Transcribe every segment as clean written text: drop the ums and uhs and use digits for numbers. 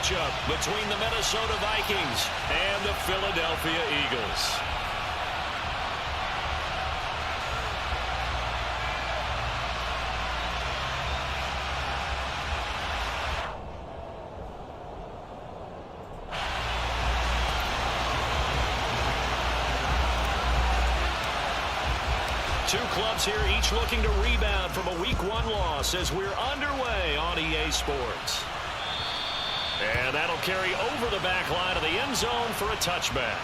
matchup between the Minnesota Vikings and the Philadelphia Eagles. Two clubs here, each looking to rebound from a Week 1 loss as we're underway on EA Sports. And that'll carry over the back line of the end zone for a touchback.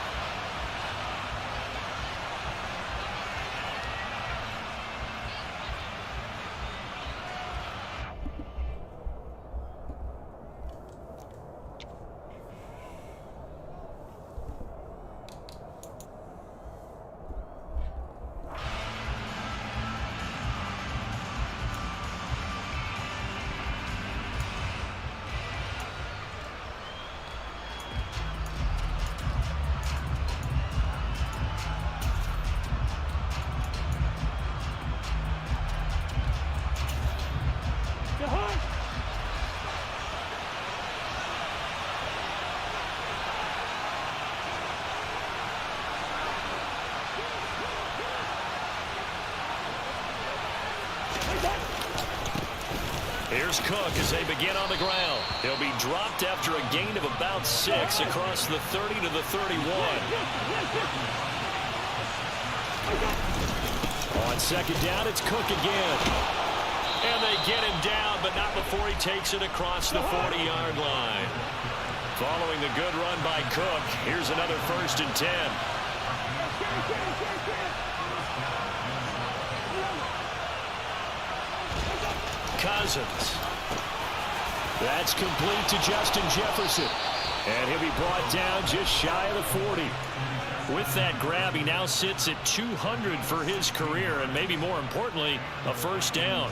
Here's Cook as they begin on the ground. He'll be dropped after a gain of about 6 across the 30 to the 31. On second down, it's Cook again. And they get him down, but not before he takes it across the 40-yard line. Following the good run by Cook, here's another 1st and 10. Cousins. That's complete to Justin Jefferson. And he'll be brought down just shy of the 40. With that grab, he now sits at 200 for his career, and maybe more importantly, a 1st down.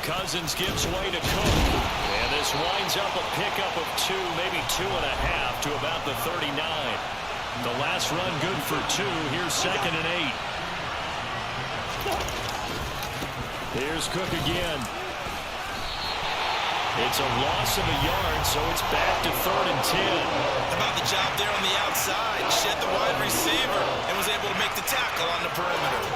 Cousins gives way to Cook. And this winds up a pickup of 2, maybe 2.5 to about the 39. The last run good for 2. Here's 2nd and 8. Here's Cook again. It's a loss of a yard, so it's back to 3rd and 10. How about the job there on the outside? Shed the wide receiver and was able to make the tackle on the perimeter.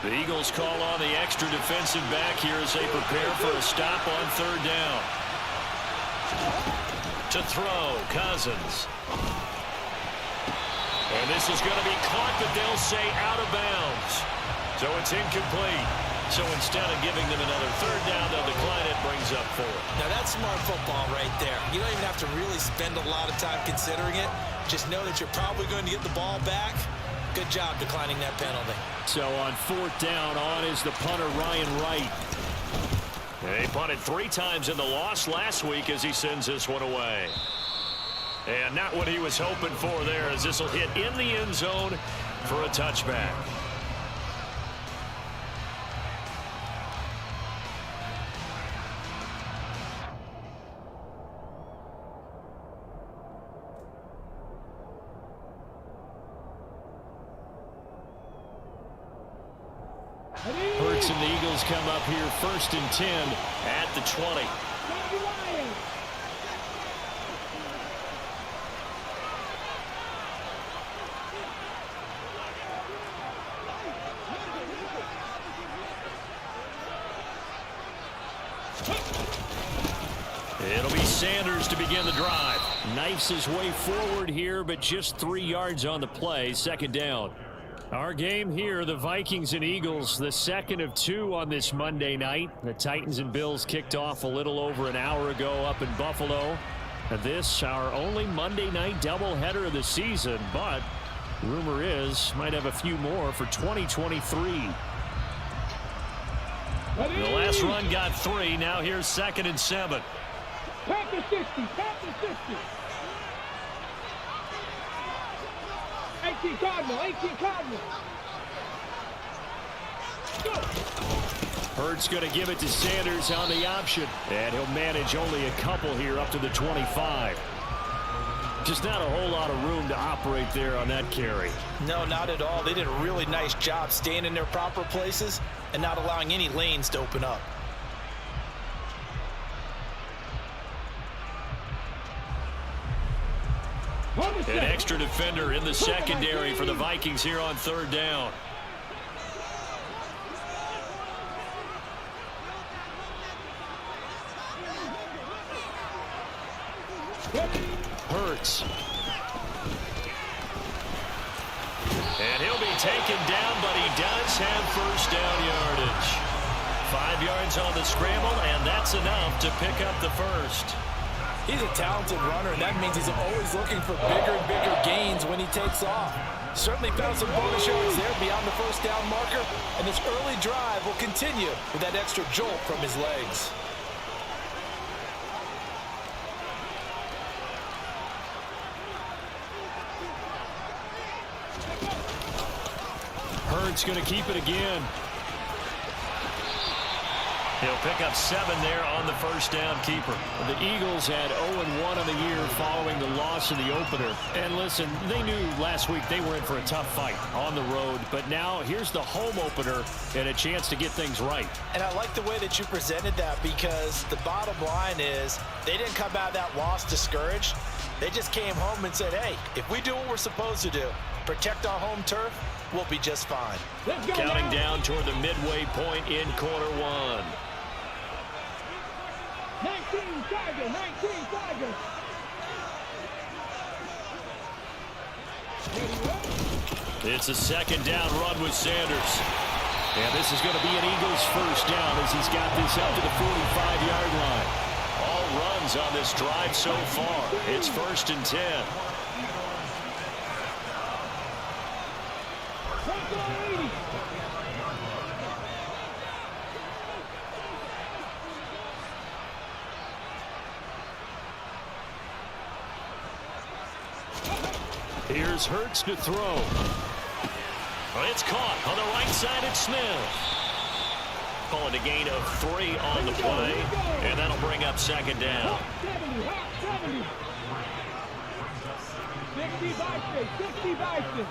The Eagles call on the extra defensive back here as they prepare for a stop on 3rd down. To throw, Cousins. And this is going to be caught, but they'll say out of bounds. So it's incomplete. So instead of giving them another 3rd down, they'll decline it, brings up 4. Now that's smart football right there. You don't even have to really spend a lot of time considering it. Just know that you're probably going to get the ball back. Good job declining that penalty. So on 4th down, on is the punter, Ryan Wright. They punted 3 times in the loss last week as he sends this one away. And not what he was hoping for there, as this will hit in the end zone for a touchback. Hurts and the Eagles come up here 1st and 10 at the 20. It'll be Sanders to begin the drive. Knifes his way forward here, but just 3 yards on the play. Second down. Our game here, the Vikings and Eagles, the second of 2 on this Monday night. The Titans and Bills kicked off a little over an hour ago up in Buffalo. This, our only Monday night doubleheader of the season, but rumor is might have a few more for 2023. The last run got 3. Now here's 2nd and 7. Pack the 60, pack the 60. 18 Cardinal, 18 Cardinal. Go. Hurts going to give it to Sanders on the option. And he'll manage only a couple here up to the 25. Just not a whole lot of room to operate there on that carry. No, not at all. They did a really nice job staying in their proper places and not allowing any lanes to open up. An extra defender in the secondary for the Vikings here on 3rd down. Hurts. And he'll be taken down, but he does have first down yardage. 5 yards on the scramble, and that's enough to pick up the first. He's a talented runner, and that means he's always looking for bigger and bigger gains when he takes off. Certainly found some bonus yards there beyond the first down marker, and this early drive will continue with that extra jolt from his legs. Hurts going to keep it again. He'll pick up 7 there on the first down keeper. The Eagles had 0-1 on the year following the loss in the opener. And listen, they knew last week they were in for a tough fight on the road. But now here's the home opener and a chance to get things right. And I like the way that you presented that, because the bottom line is they didn't come out of that loss discouraged. They just came home and said, hey, if we do what we're supposed to do, protect our home turf, we'll be just fine. Counting down toward the midway point in quarter 1. 19 Tigers, 19 Tigers. It's a 2nd down run with Sanders. And this is going to be an Eagles first down as he's got this up to the 45-yard line. All runs on this drive so far. It's 1st and 10. Here's Hurts to throw. Well, it's caught on the right side. It's Smith. Calling a gain of 3 on the play, and that'll bring up 2nd down. 60 Vikings, 60 Vikings.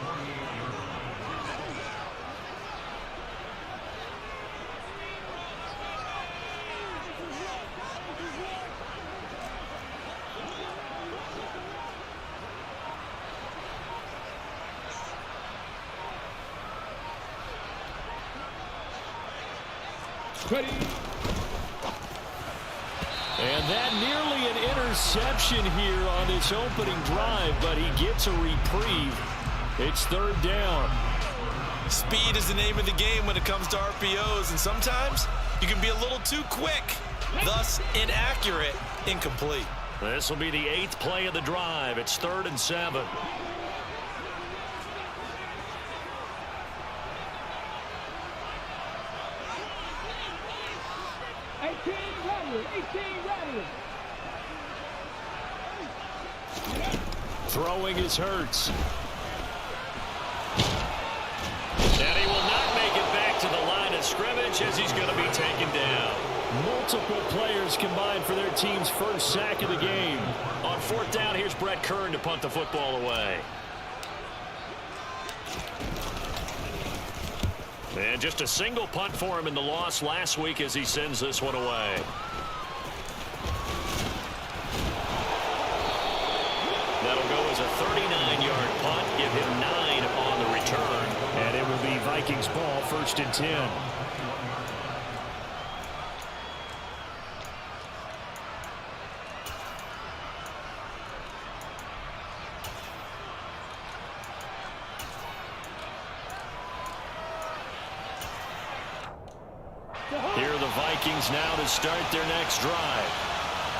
Ready. And that nearly an interception here on this opening drive, but he gets a reprieve. It's 3rd down. Speed is the name of the game when it comes to RPOs, and sometimes you can be a little too quick, thus inaccurate, incomplete. This will be the 8th play of the drive. It's 3rd and 7. 18 Rattlers. Throwing is Hurts. And he will not make it back to the line of scrimmage as he's going to be taken down. Multiple players combined for their team's first sack of the game. On 4th down, here's Brett Kern to punt the football away. And just a single punt for him in the loss last week as he sends this one away. That'll go as a 39-yard punt, give him 9 on the return. And it will be Vikings ball, 1st and 10. Vikings now to start their next drive.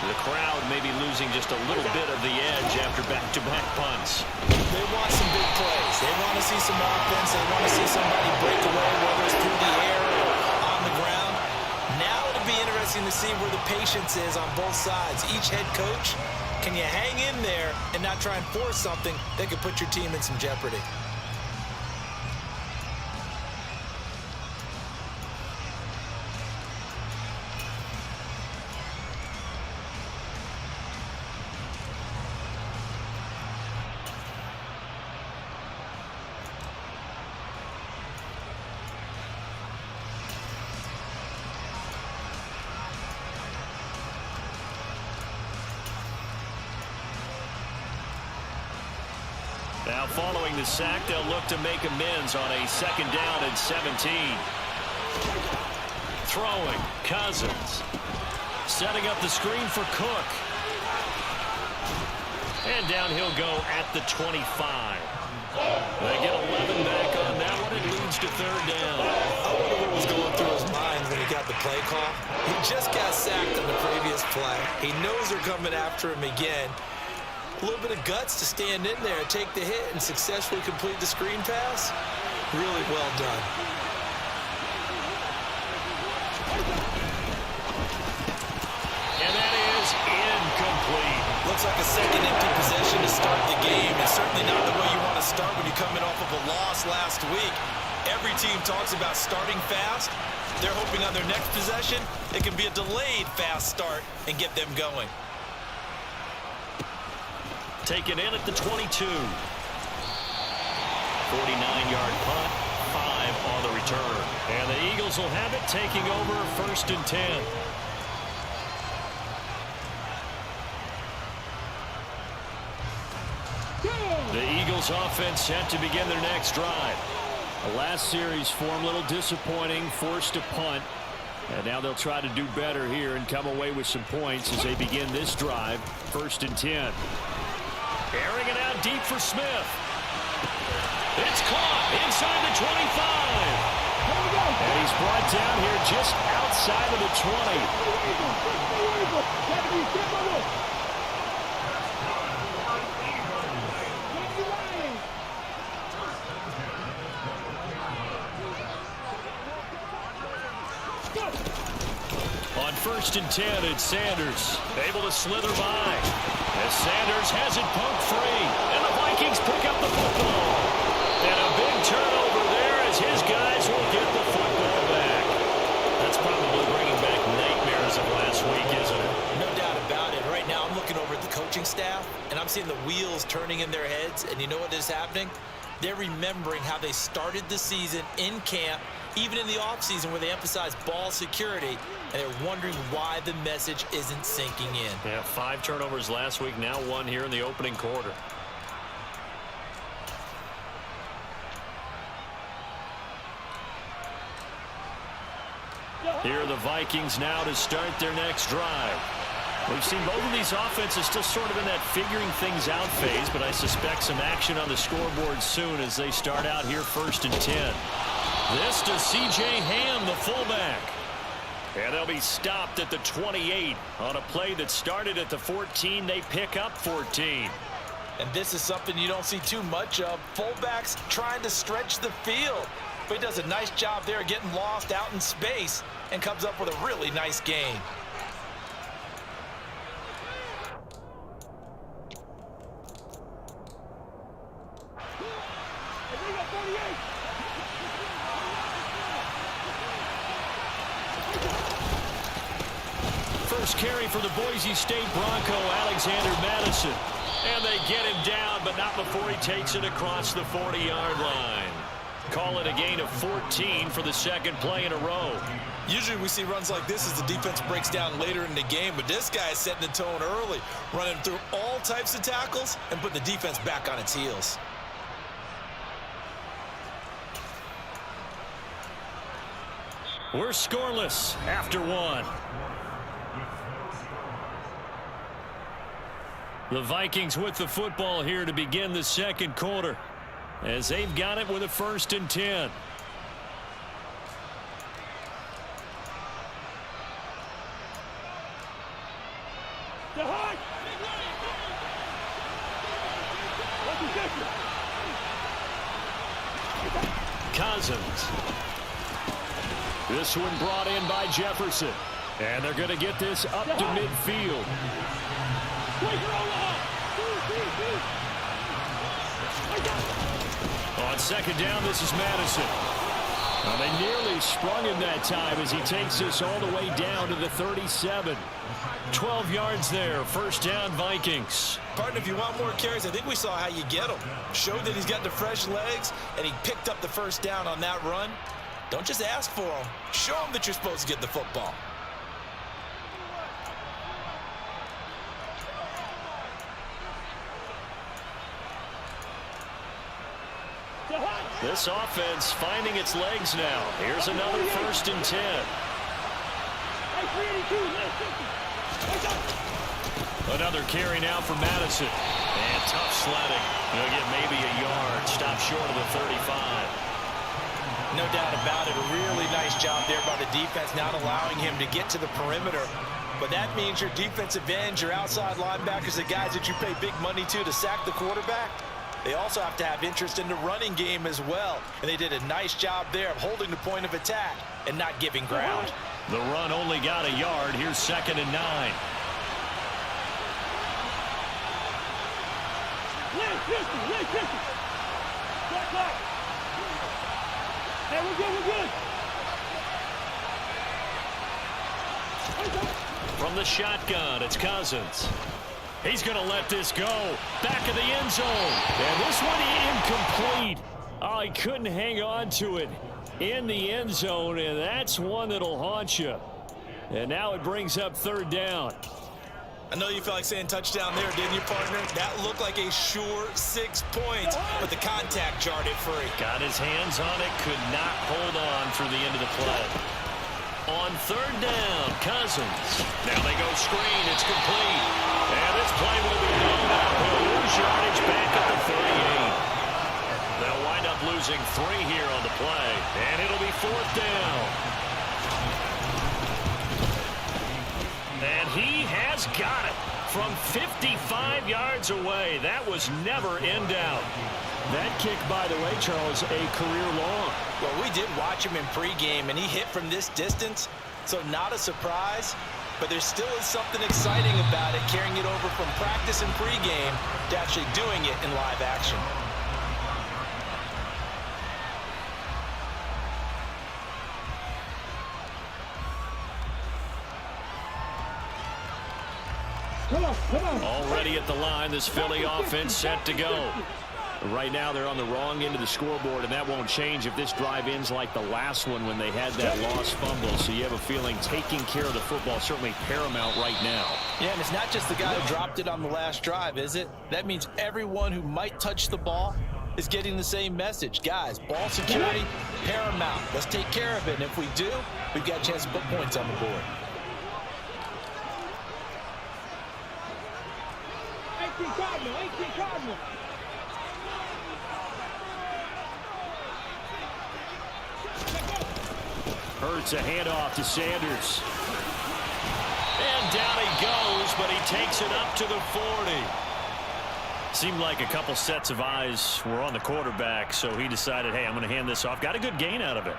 The crowd may be losing just a little bit of the edge after back-to-back punts. They want some big plays. They want to see some offense. They want to see somebody break away, whether it's through the air or on the ground. Now it'll be interesting to see where the patience is on both sides. Each head coach, can you hang in there and not try and force something that could put your team in some jeopardy? Now following the sack, they'll look to make amends on a 2nd down and 17. Throwing, Cousins. Setting up the screen for Cook. And down he'll go at the 25. They get 11 back on that one. It leads to 3rd down. I wonder what was going through his mind when he got the play call. He just got sacked on the previous play. He knows they're coming after him again. A little bit of guts to stand in there, take the hit, and successfully complete the screen pass. Really well done. And that is incomplete. Looks like a second empty possession to start the game. It's certainly not the way you want to start when you're coming off of a loss last week. Every team talks about starting fast. They're hoping on their next possession, it can be a delayed fast start and get them going. Taken in at the 22. 49-yard punt, 5 on the return. And the Eagles will have it, taking over 1st and 10. The Eagles offense set to begin their next drive. The last series form a little disappointing, forced a punt. And now they'll try to do better here and come away with some points as they begin this drive, 1st and 10. Airing it out deep for Smith. It's caught inside the 25. And he's brought down here just outside of the 20. On 1st and 10, it's Sanders able to slither by. As Sanders has it poked free, and the Vikings pick up the football. And a big turnover there as his guys will get the football back. That's probably bringing back nightmares of last week, isn't it? No doubt about it. Right now I'm looking over at the coaching staff, and I'm seeing the wheels turning in their heads, and you know what is happening? They're remembering how they started the season in camp, even in the offseason where they emphasized ball security, and they're wondering why the message isn't sinking in. Yeah, 5 turnovers last week, now 1 here in the opening quarter. Here are the Vikings now to start their next drive. We've seen both of these offenses still sort of in that figuring things out phase, but I suspect some action on the scoreboard soon as they start out here 1st and 10. This to C.J. Ham, the fullback. And they'll be stopped at the 28. On a play that started at the 14, they pick up 14. And this is something you don't see too much of. Fullbacks trying to stretch the field. But he does a nice job there getting lost out in space and comes up with a really nice gain. First carry for the Boise State Bronco, Alexander Madison. And they get him down, but not before he takes it across the 40-yard line. Call it a gain of 14 for the 2nd play in a row. Usually we see runs like this as the defense breaks down later in the game, but this guy is setting the tone early, running through all types of tackles and putting the defense back on its heels. We're scoreless after 1. The Vikings with the football here to begin the 2nd quarter, as they've got it with a 1st and 10. Cousins. This one brought in by Jefferson. And they're going to get this up to midfield. On second down, this is Madison. Well, they nearly sprung him that time as he takes this all the way down to the 37. 12 yards there. First down, Vikings. Partner, if you want more carries, I think we saw how you get them. Showed that he's got the fresh legs, and he picked up the first down on that run. Don't just ask for them. Show them that you're supposed to get the football. This offense finding its legs now. Here's another 1st and 10. Another carry now for Madison. And tough sledding. He'll get maybe a yard. Stop short of the 35. No doubt about it. A really nice job there by the defense, not allowing him to get to the perimeter. But that means your defensive ends, your outside linebackers, the guys that you pay big money to sack the quarterback, they also have to have interest in the running game as well. And they did a nice job there of holding the point of attack and not giving ground. The run only got a yard. Here's 2nd and 9. Hey, we're good. From the shotgun, it's Cousins. He's going to let this go. Back of the end zone. And this one incomplete. Oh, he couldn't hang on to it in the end zone, and that's one that'll haunt you. And now it brings up 3rd down. I know you felt like saying touchdown there, didn't you, partner? That looked like a sure 6 points, but the contact jarred it free. Got his hands on it, could not hold on through the end of the play. On 3rd down, Cousins. Now they go screen. It's complete. And this play will be blown out. He'll lose yardage back at the 38. They'll wind up losing 3 here on the play. And it'll be 4th down. And he has got it from 55 yards away. That was never in doubt. That kick, by the way, Charles, a career long. Well, we did watch him in pregame, and he hit from this distance, so not a surprise. But there still is something exciting about it, carrying it over from practice and pregame to actually doing it in live action. Come on. Already at the line, this Philly offense set to go. Right now, they're on the wrong end of the scoreboard, and that won't change if this drive ends like the last one when they had that lost fumble. So you have a feeling taking care of the football is certainly paramount right now. Yeah, and it's not just the guy who dropped it on the last drive, is it? That means everyone who might touch the ball is getting the same message. Guys, ball security, paramount. Let's take care of it, and if we do, we've got a chance to put points on the board. 18 Cardinal. Hurts a handoff to Sanders. And down he goes, but he takes it up to the 40. Seemed like a couple sets of eyes were on the quarterback, so he decided, hey, I'm going to hand this off. Got a good gain out of it.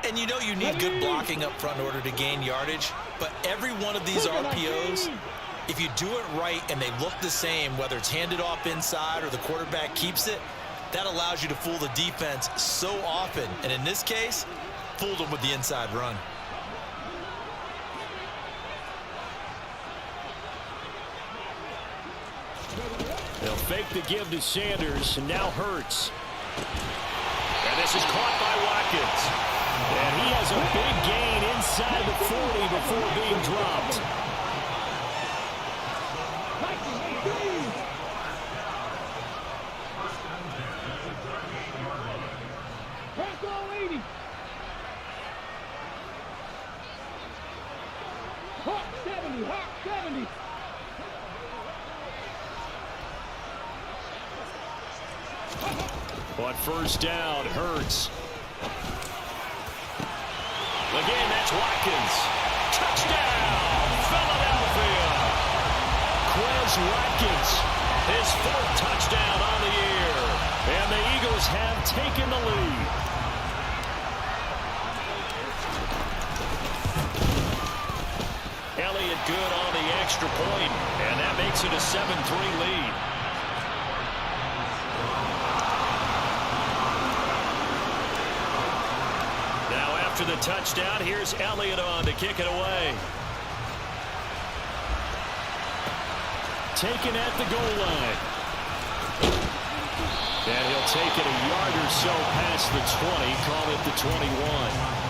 And you know you need good blocking up front in order to gain yardage, but every one of these RPOs, if you do it right and they look the same, whether it's handed off inside or the quarterback keeps it, that allows you to fool the defense so often. And in this case, fooled them with the inside run. They'll fake the give to Sanders, and now Hurts. And this is caught by Watkins. And he has a big gain inside the 40 before being dropped. Hawk 70. On first down, Hurts. Again, that's Watkins. Touchdown, Philadelphia. Quez Watkins His 4th touchdown on the year. And the Eagles have taken the lead. Elliott good on the extra point, and that makes it a 7-3 lead. Now after the touchdown, here's Elliott on to kick it away. Taken at the goal line. And he'll take it a yard or so past the 20, call it the 21.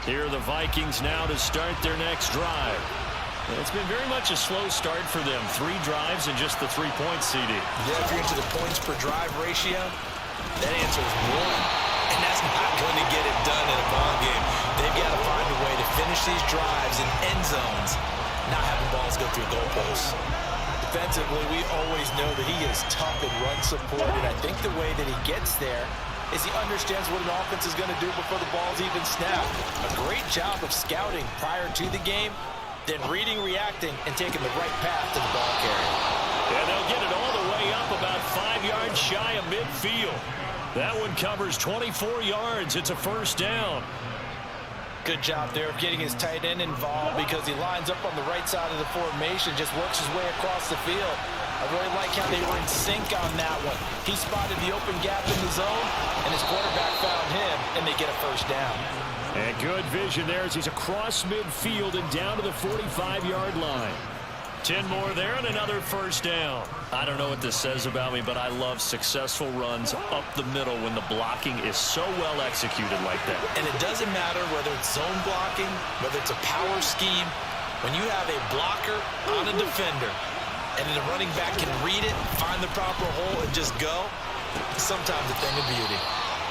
Here are the Vikings now to start their next drive. It's been very much a slow start for them. 3 drives and just the 3-point CD. Yeah, if you're into the points per drive ratio, that answer is 1. And that's not going to get it done in a ball game. They've got to find a way to finish these drives in end zones, not having balls go through goalposts. Defensively, we always know that he is tough in run support, and I think the way that he gets there is he understands what an offense is going to do before the ball's even snapped. A great job of scouting prior to the game, then reading, reacting, and taking the right path to the ball carrier. And they'll get it all the way up about 5 yards shy of midfield. That one covers 24 yards. It's a first down. Good job there of getting his tight end involved because he lines up on the right side of the formation, just works his way across the field. I really like how they were in sync on that one. He spotted the open gap in the zone, and his quarterback found him, and they get a first down. And good vision there as he's across midfield and down to the 45-yard line. 10 more there and another first down. I don't know what this says about me, but I love successful runs up the middle when the blocking is so well executed like that. And it doesn't matter whether it's zone blocking, whether it's a power scheme. When you have a blocker on a defender, and then the running back can read it, find the proper hole, and just go, sometimes a thing of beauty.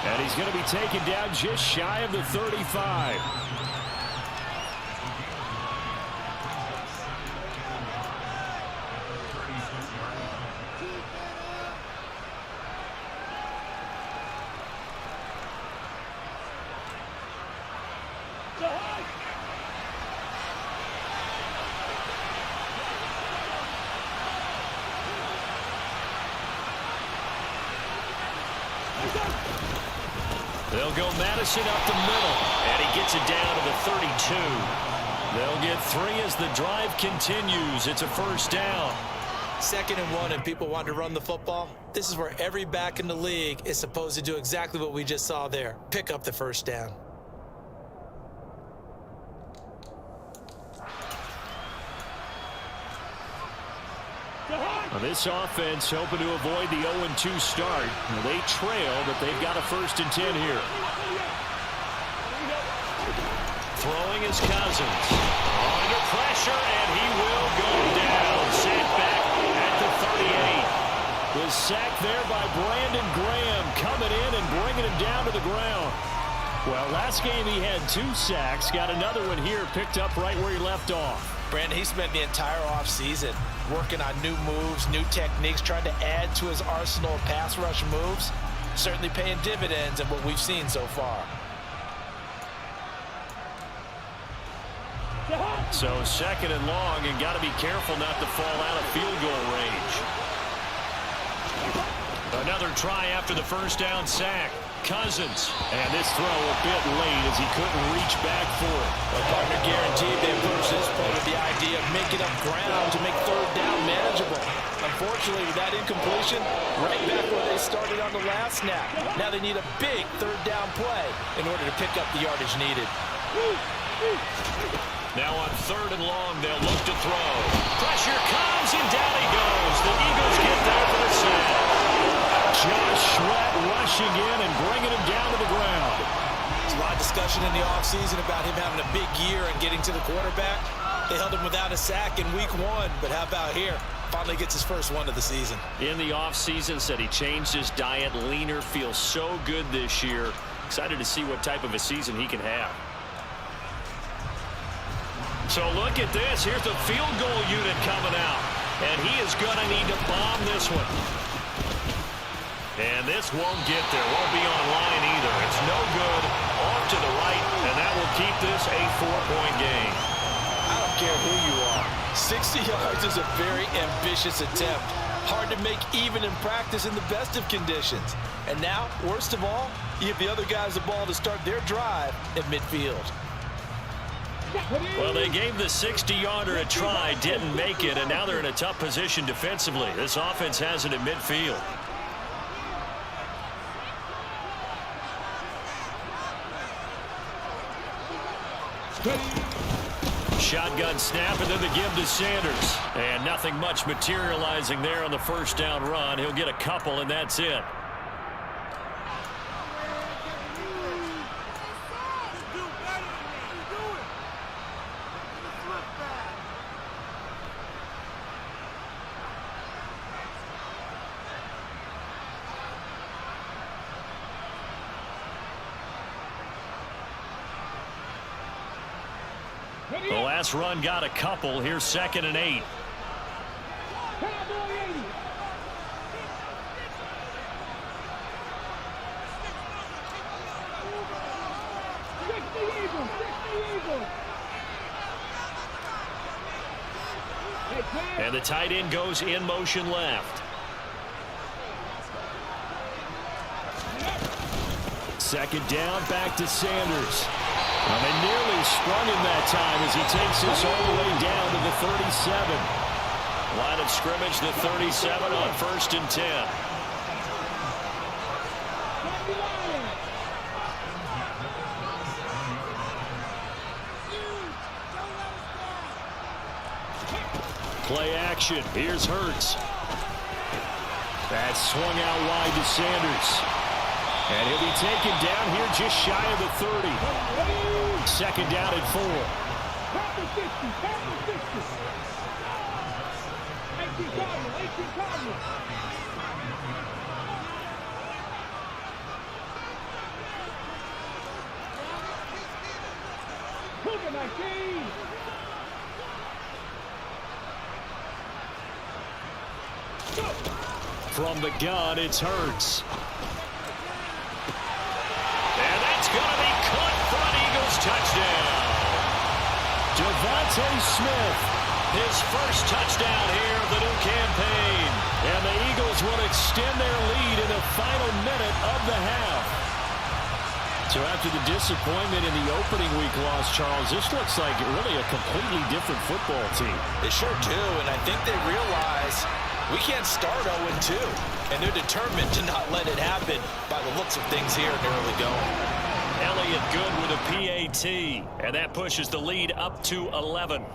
And he's going to be taken down just shy of the 35. They'll go Madison up the middle, and he gets it down to the 32. They'll get 3 as the drive continues. It's a first down. 2nd and 1, and people want to run the football. This is where every back in the league is supposed to do exactly what we just saw there. Pick up the first down. Well, this offense hoping to avoid the 0-2 start. They trail, but they've got a 1st and 10 here. Throwing is Cousins. Under pressure, and he will go down. Sacked back at the 38. Was sacked there by Brandon Graham, coming in and bringing him down to the ground. Well, last game he had 2 sacks. Got another one here, picked up right where he left off. Brandon, he spent the entire offseason working on new moves, new techniques, trying to add to his arsenal of pass rush moves. Certainly paying dividends in what we've seen so far. So 2nd and long, and got to be careful not to fall out of field goal range. Another try after the first down sack. Cousins. And this throw a bit late as he couldn't reach back for it. Well, partner guaranteed they approach this play with the idea of making up ground to make 3rd down manageable. Unfortunately, with that incompletion, right back where they started on the last snap. Now they need a big 3rd down play in order to pick up the yardage needed. Now on 3rd and long, they'll look to throw. Pressure comes, and down he goes. The Eagles get there for the sack. Josh Sweat rushing in and bringing him down to the ground. There's a lot of discussion in the offseason about him having a big year and getting to the quarterback. They held him without a sack in week 1, but how about here? Finally gets his first one of the season. In the offseason, said he changed his diet, leaner, feels so good this year. Excited to see what type of a season he can have. So look at this. Here's the field goal unit coming out. And he is going to need to bomb this one. And this won't get there. Won't be on line either. It's no good. Off to the right. And that will keep this a 4-point game. I don't care who you are. 60 yards is a very ambitious attempt. Hard to make even in practice in the best of conditions. And now, worst of all, you give the other guys the ball to start their drive at midfield. Well, they gave the 60-yarder a try, didn't make it, and now they're in a tough position defensively. This offense has it at midfield. Shotgun snap, and then the give to Sanders. And nothing much materializing there on the first down run. He'll get a couple, and that's it. The last run got a couple. Here's 2nd and 8. And the tight end goes in motion left. 2nd down, back to Sanders. Well, they nearly sprung him that time as he takes this all the way down to the 37. Line of scrimmage, the 37 on 1st and 10. Play action. Here's Hurts. That's swung out wide to Sanders. And he'll be taken down here just shy of the 30. 2nd down and 4. From the gun, it's Hurts. Going to be caught for an Eagles touchdown. Devontae Smith, his first touchdown here of the new campaign. And the Eagles will extend their lead in the final minute of the half. So after the disappointment in the opening week loss, Charles, this looks like really a completely different football team. They sure do, and I think they realize we can't start 0-2. And they're determined to not let it happen by the looks of things here in the early going. Elliott good with a PAT, and that pushes the lead up to 11. Now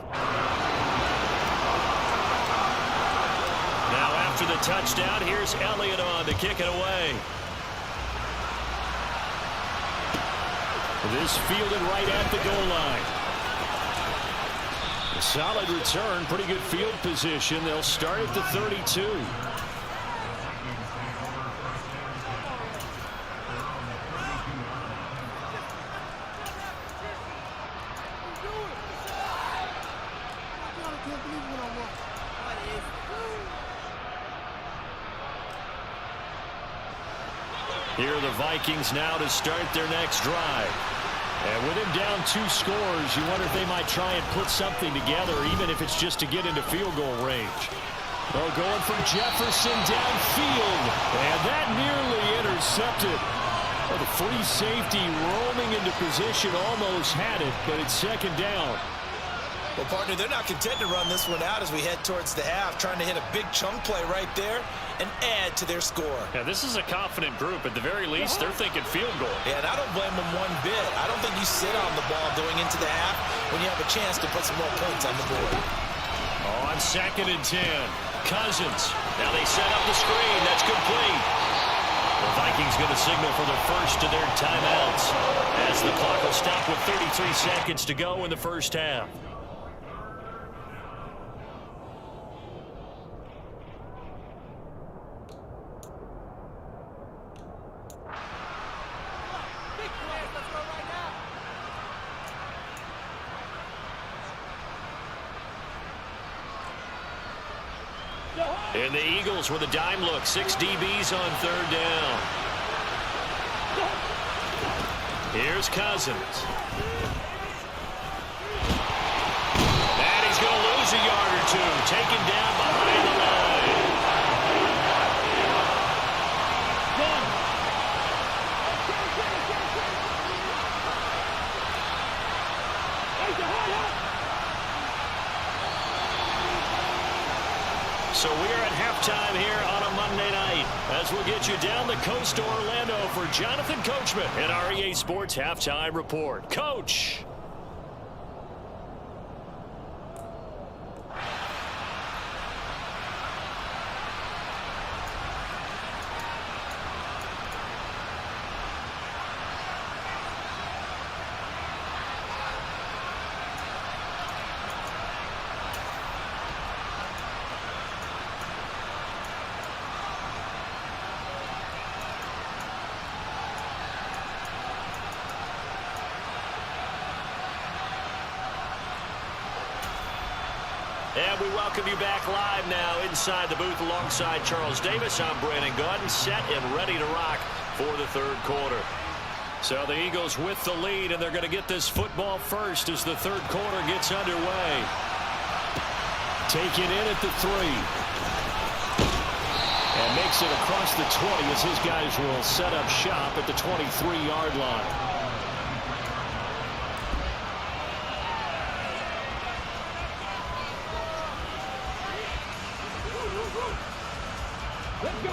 after the touchdown, here's Elliott on to kick it away. This fielded right at the goal line. A solid return, pretty good field position. They'll start at the 32. Here are the Vikings now to start their next drive. And with him down 2 scores, you wonder if they might try and put something together, even if it's just to get into field goal range. Oh, going from Jefferson downfield. And that nearly intercepted. Oh, the free safety roaming into position, almost had it, but it's 2nd down. Well, partner, they're not content to run this one out as we head towards the half, trying to hit a big chunk play right there and add to their score. Yeah, this is a confident group. At the very least, they're thinking field goal. Yeah, and I don't blame them one bit. I don't think you sit on the ball going into the half when you have a chance to put some more points on the board. On 2nd and 10, Cousins. Now they set up the screen. That's complete. The Vikings going to signal for the first of their timeouts as the clock will stop with 33 seconds to go in the first half. And the Eagles with a dime look. 6 DBs on third down. Here's Cousins. And he's going to lose a yard or two. Taken down behind the line. So we are at halftime here on a Monday night as we'll get you down the coast to Orlando for Jonathan Coachman and our EA Sports Halftime Report. Coach. And we welcome you back live now inside the booth alongside Charles Davis. I'm Brandon Gaudin, set and ready to rock for the third quarter. So the Eagles with the lead, and they're going to get this football first as the third quarter gets underway. Take it in at the 3. And makes it across the 20 as his guys will set up shop at the 23-yard line.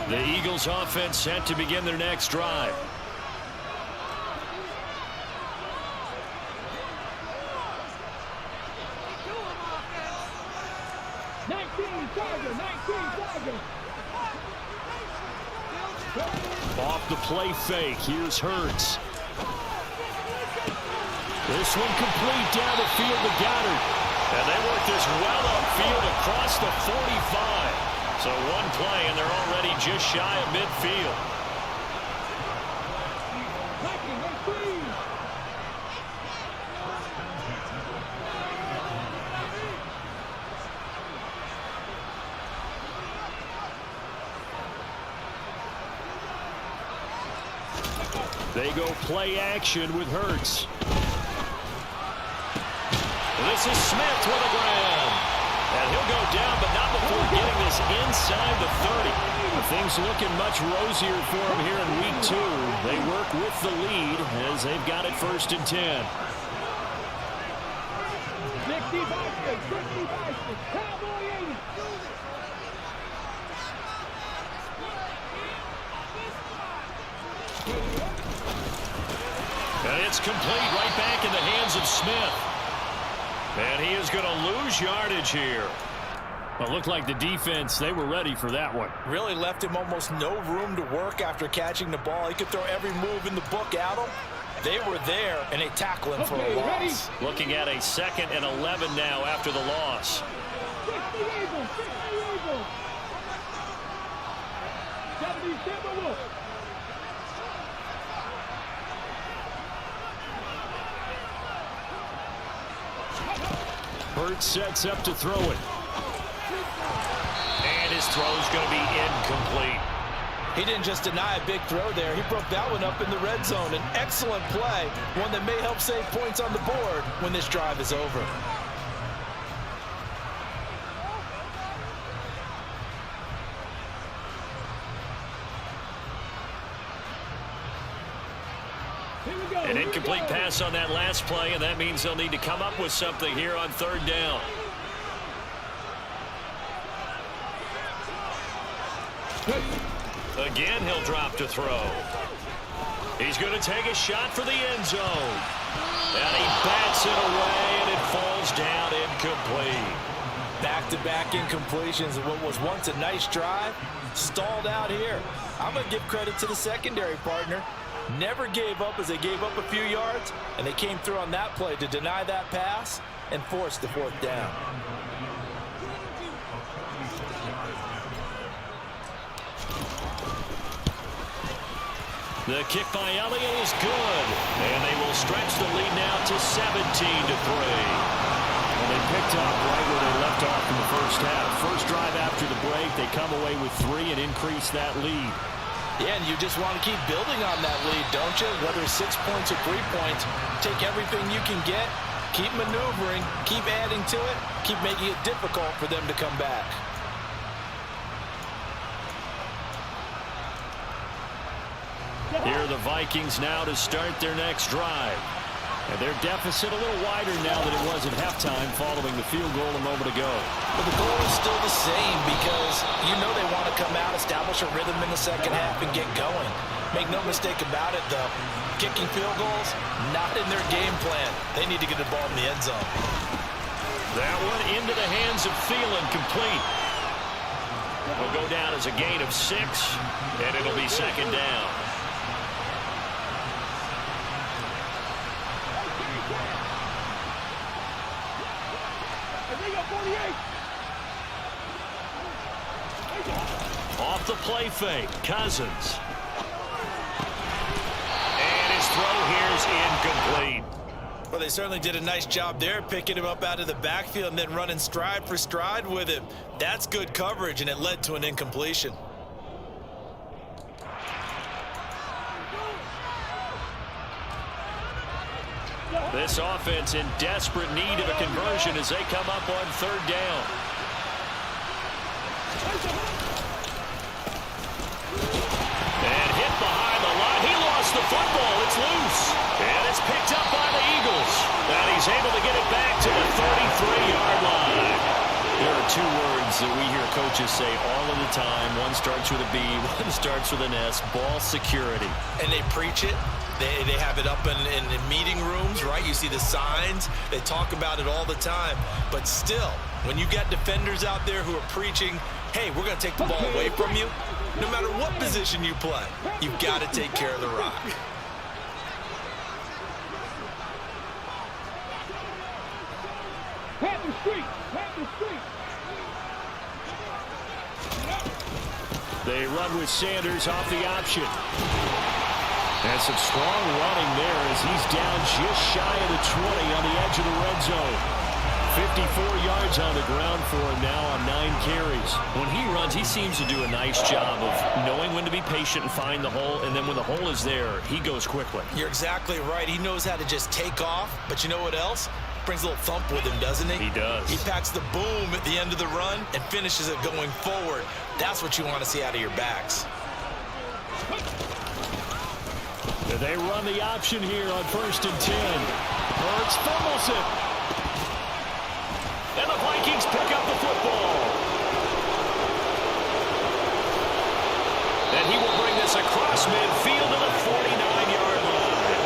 The Eagles offense set to begin their next drive. Off the play fake. Here's Hurts. This one complete down the field to Goddard. And they work this well upfield across the 45. So one play, and they're already just shy of midfield. They go play action with Hurts. This is Smith with a grab. And he'll go down, but not before getting this inside the 30. Things looking much rosier for him here in week 2. They work with the lead as they've got it 1st and 10. And it's complete right back in the hands of Smith. And he is going to lose yardage here. Well, it looked like the defense, they were ready for that one. Really left him almost no room to work after catching the ball. He could throw every move in the book at him. They were there, and they tackle him for a loss. Looking at a 2nd and 11 now after the loss. Hurts sets up to throw it. And his throw's going to be incomplete. He didn't just deny a big throw there. He broke that one up in the red zone. An excellent play, one that may help save points on the board when this drive is over. An incomplete pass on that last play, and that means they'll need to come up with something here on 3rd down. Again, he'll drop to throw. He's going to take a shot for the end zone. And he bats it away, and it falls down incomplete. Back-to-back incompletions of what was once a nice drive, stalled out here. I'm going to give credit to the secondary partner. Never gave up as they gave up a few yards, and they came through on that play to deny that pass and force the 4th down. The kick by Elliott is good, and they will stretch the lead now to 17-3. Well, they picked up right where they left off in the first half. First drive after after the break. They come away with 3 and increase that lead. Yeah, and you just want to keep building on that lead, don't you? Whether it's 6 points or 3 points, take everything you can get, keep maneuvering, keep adding to it, keep making it difficult for them to come back. Here are the Vikings now to start their next drive. And their deficit a little wider now than it was at halftime following the field goal a moment ago. But the goal is still the same because you know they want to come out, establish a rhythm in the second half, and get going. Make no mistake about it, though. Kicking field goals, not in their game plan. They need to get the ball in the end zone. That one into the hands of Thielen, complete. Will go down as a gain of 6, and it'll be second down. Off the play fake, Cousins. And his throw here's incomplete. Well, they certainly did a nice job there, picking him up out of the backfield and then running stride for stride with him. That's good coverage, and it led to an incompletion. This offense in desperate need of a conversion as they come up on third down. And hit behind the line. He lost the football. It's loose. And it's picked up by the Eagles. And he's able to get it back to the 33-yard line. There are 2 words that we hear coaches say all of the time. One starts with a B, one starts with an S. Ball security. And they preach it. They have it up in meeting rooms, right? You see the signs. They talk about it all the time. But still, when you got defenders out there who are preaching, hey, we're going to take the ball away from you, no matter what position you play, you've got to take care of the rock. Hampton Street. Hampton Street. They run with Sanders off the option. And some strong running there as he's down just shy of the 20 on the edge of the red zone. 54 yards on the ground for him now on 9 carries. When he runs, he seems to do a nice job of knowing when to be patient and find the hole, and then when the hole is there, he goes quickly. You're exactly right. He knows how to just take off, but you know what else? Brings a little thump with him, doesn't he? He does. He packs the boom at the end of the run and finishes it going forward. That's what you want to see out of your backs. They run the option here on 1st and 10. Hurts fumbles it. And the Vikings pick up the football. And he will bring this across midfield to the 49-yard line.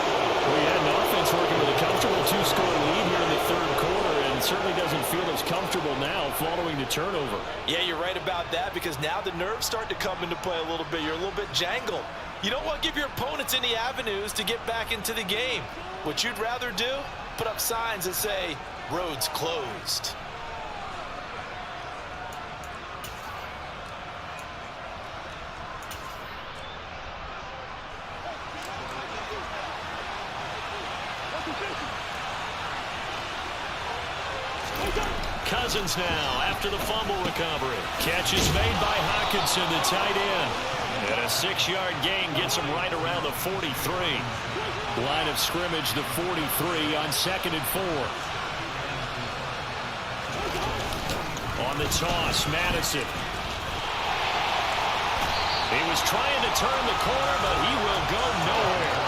We had an offense working with a comfortable 2-score lead here in the third quarter, and certainly doesn't feel as comfortable now following the turnover. Yeah, you're right about that, because now the nerves start to come into play a little bit. You're a little bit jangled. You don't want to give your opponents any avenues to get back into the game. What you'd rather do, put up signs that say, roads closed. Cousins now after the fumble recovery. Catch is made by Hockenson, the tight end. And a 6-yard gain gets him right around the 43. Line of scrimmage, the 43 on 2nd and 4. On the toss, Madison. He was trying to turn the corner, but he will go nowhere.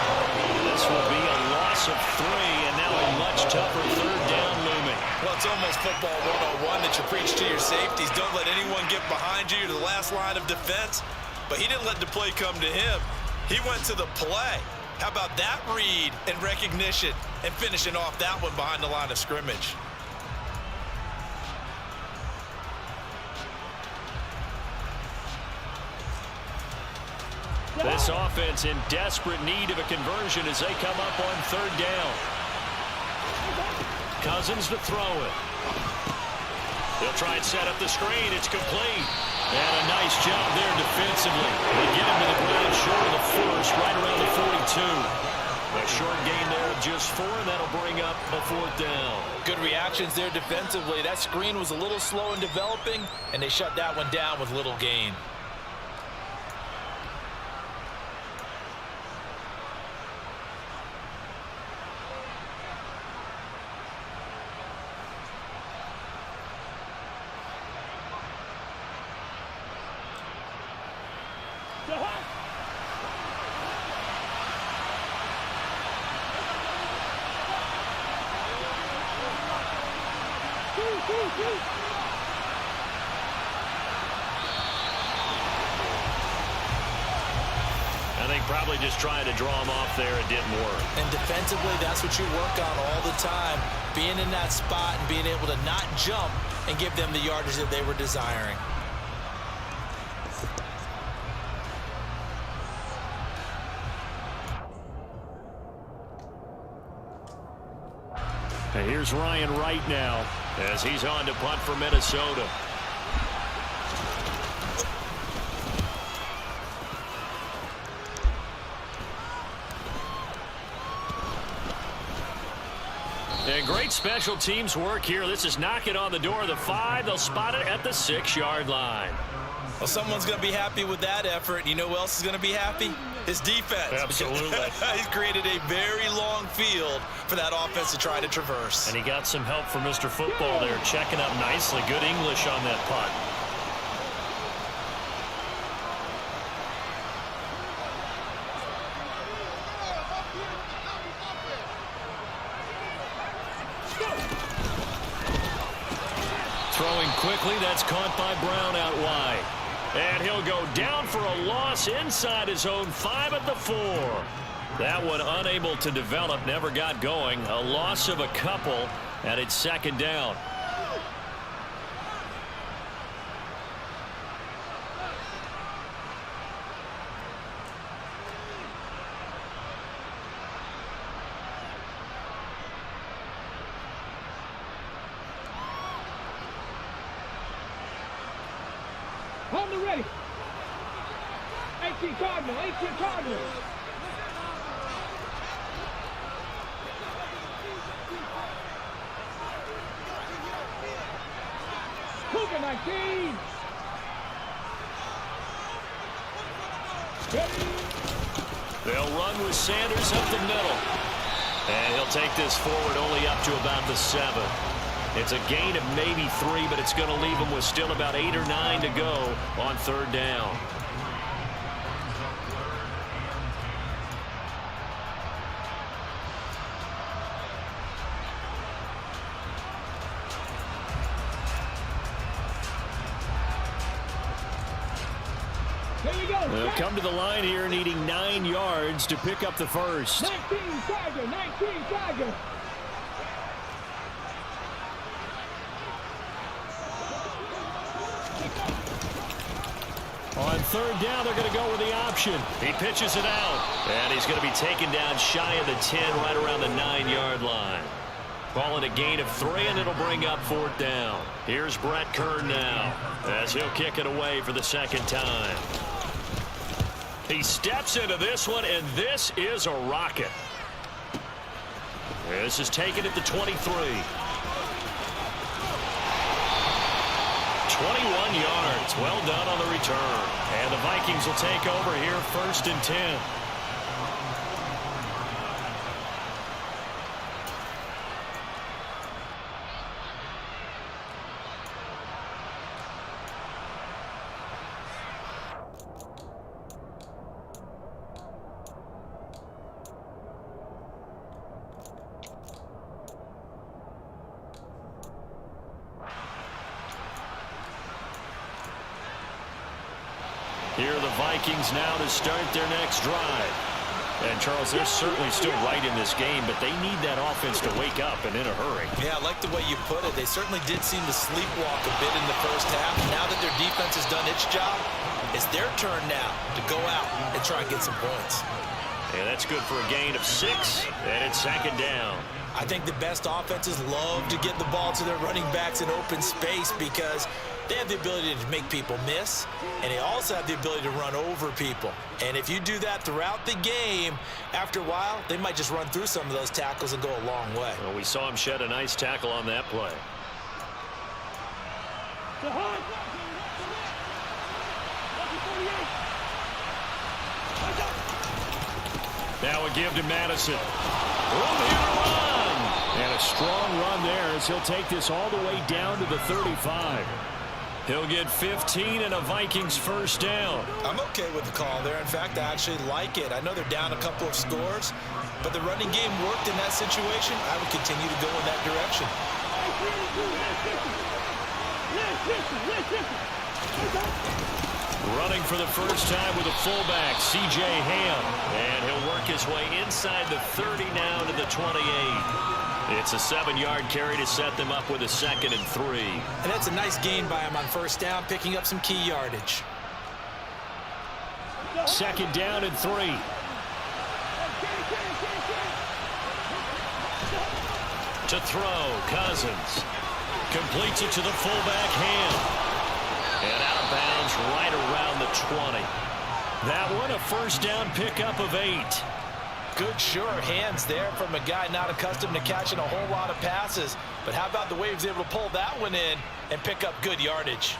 This will be a loss of 3, and now a much tougher third down looming. Well, it's almost football 101 that you preach to your safeties. Don't let anyone get behind you to the last line of defense. But he didn't let the play come to him. He went to the play. How about that read and recognition and finishing off that one behind the line of scrimmage? This offense in desperate need of a conversion as they come up on third down. Cousins to throw it. They'll try and set up the screen. It's complete. And a nice job there defensively. They get him to the ground short of the first, right around the 42. A short gain there of just 4, and that'll bring up a 4th down. Good reactions there defensively. That screen was a little slow in developing, and they shut that one down with little gain. I think probably just trying to draw him off there, it didn't work. And defensively, that's what you work on all the time. Being in that spot and being able to not jump and give them the yardage that they were desiring. And here's Ryan Wright now as he's on to punt for Minnesota. And great special teams work here. This is knocking on the door of the 5. They'll spot it at the 6-yard line. Well, someone's going to be happy with that effort. You know who else is going to be happy? His defense. Absolutely. He's created a very long field for that offense to try to traverse. And he got some help from Mr. Football there, checking up nicely. Good English on that punt. Throwing quickly, that's caught by Brown out wide. And he'll go down for a loss inside his own 5 at the 4. That one unable to develop, never got going. A loss of a couple, and it's 2nd down. Hold the ready. 18 Cardinal, 18 Cardinal. Cougar 19. They'll run with Sanders up the middle. And he'll take this forward only up to about the 7. It's a gain of maybe 3, but it's going to leave them with still about 8 or 9 to go on 3rd down. Here we go. They'll come to the line here needing 9 yards to pick up the first. 19 Tiger, 19 Tiger. On 3rd down, they're going to go with the option. He pitches it out. And he's going to be taken down shy of the 10, right around the 9-yard line. Calling a gain of 3, and it'll bring up 4th down. Here's Brett Kern now as he'll kick it away for the 2nd time. He steps into this one, and this is a rocket. This is taken at the 23. 21 yards. Well done on the return. And the Vikings will take over here 1st and 10. Here are the Vikings now to start their next drive. And, Charles, they're certainly still right in this game, but they need that offense to wake up and in a hurry. Yeah, I like the way you put it. They certainly did seem to sleepwalk a bit in the first half. Now that their defense has done its job, it's their turn now to go out and try and get some points. And that's good for a gain of 6, and it's 2nd down. I think the best offenses love to get the ball to their running backs in open space because they have the ability to make people miss, and they also have the ability to run over people. And if you do that throughout the game, after a while, they might just run through some of those tackles and go a long way. Well, we saw him shed a nice tackle on that play. Now a give to Madison. Room here to run. And a strong run there as he'll take this all the way down to the 35. He'll get 15 and a Vikings first down. I'm okay with the call there. In fact, I actually like it. I know they're down a couple of scores, but the running game worked in that situation. I would continue to go in that direction. Running for the first time with a fullback, C.J. Ham. And he'll work his way inside the 30 now to the 28. It's a 7-yard carry to set them up with a 2nd and 3. And that's a nice gain by him on first down, picking up some key yardage. 2nd down and 3. To throw, Cousins. Completes it to the fullback, Ham. And out of bounds right around the 20. That one a first down pickup of 8. Good, sure hands there from a guy not accustomed to catching a whole lot of passes. But how about the way he was able to pull that one in and pick up good yardage?